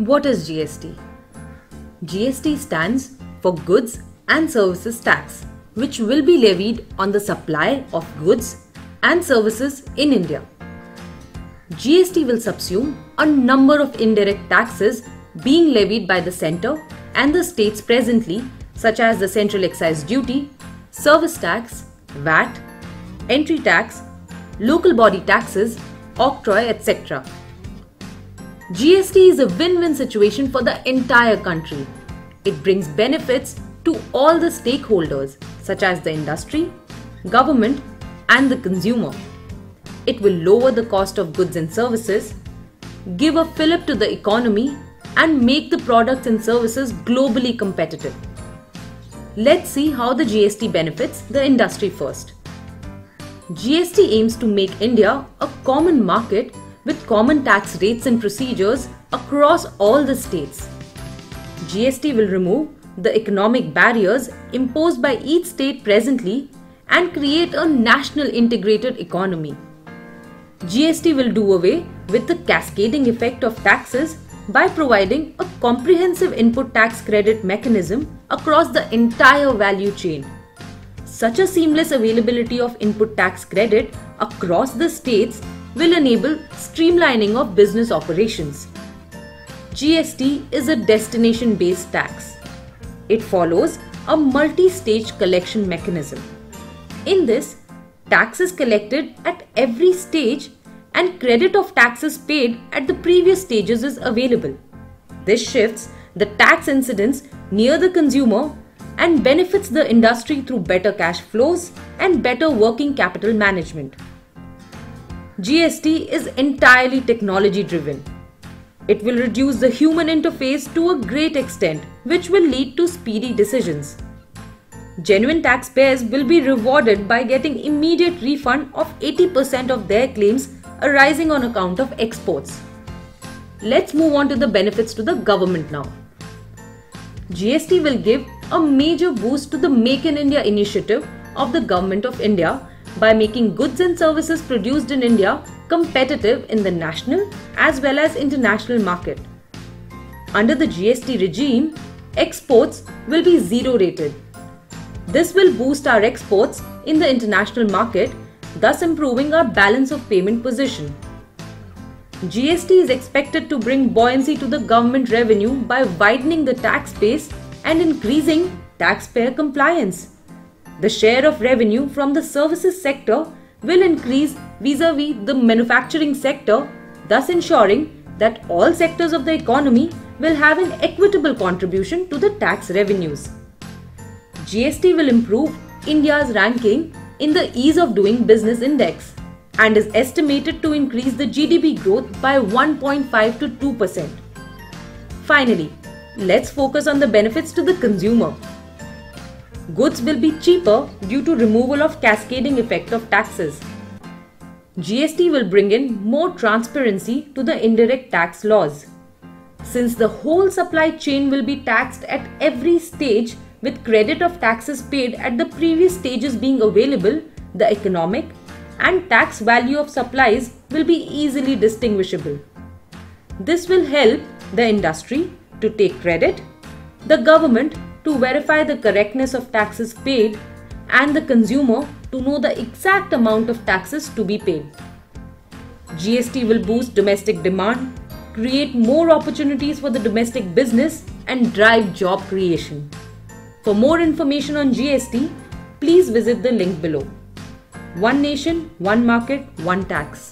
What is GST? GST stands for Goods and Services Tax, which will be levied on the supply of goods and services in India. GST will subsume a number of indirect taxes being levied by the centre and the states presently, such as the Central Excise Duty, Service Tax, VAT, Entry Tax, Local Body Taxes, Octroi, etc. GST is a win-win situation for the entire country. It brings benefits to all the stakeholders, such as the industry, government, and the consumer. It will lower the cost of goods and services, give a fillip to the economy, and make the products and services globally competitive. Let's see how the GST benefits the industry first. GST aims to make India a common market with common tax rates and procedures across all the states. GST will remove the economic barriers imposed by each state presently and create a national integrated economy. GST will do away with the cascading effect of taxes by providing a comprehensive input tax credit mechanism across the entire value chain. Such a seamless availability of input tax credit across the states will enable streamlining of business operations. GST is a destination-based tax. It follows a multi-stage collection mechanism. In this, tax is collected at every stage and credit of taxes paid at the previous stages is available. This shifts the tax incidence near the consumer and benefits the industry through better cash flows and better working capital management. GST is entirely technology driven. It will reduce the human interface to a great extent, which will lead to speedy decisions. Genuine taxpayers will be rewarded by getting immediate refund of 80% of their claims arising on account of exports. Let's move on to the benefits to the government now. GST will give a major boost to the Make in India initiative of the Government of India by making goods and services produced in India competitive in the national as well as international market. Under the GST regime, exports will be zero rated. This will boost our exports in the international market, thus improving our balance of payment position. GST is expected to bring buoyancy to the government revenue by widening the tax base and increasing taxpayer compliance. The share of revenue from the services sector will increase vis-a-vis the manufacturing sector, thus ensuring that all sectors of the economy will have an equitable contribution to the tax revenues. GST will improve India's ranking in the Ease of Doing Business Index and is estimated to increase the GDP growth by 1.5 to 2%. Finally, let's focus on the benefits to the consumer. Goods will be cheaper due to removal of cascading effect of taxes. GST will bring in more transparency to the indirect tax laws. Since the whole supply chain will be taxed at every stage with credit of taxes paid at the previous stages being available, the economic and tax value of supplies will be easily distinguishable. This will help the industry to take credit, the government to verify the correctness of taxes paid, and the consumer to know the exact amount of taxes to be paid. GST will boost domestic demand, create more opportunities for the domestic business, and drive job creation. For more information on GST, please visit the link below. One nation, one market, one tax.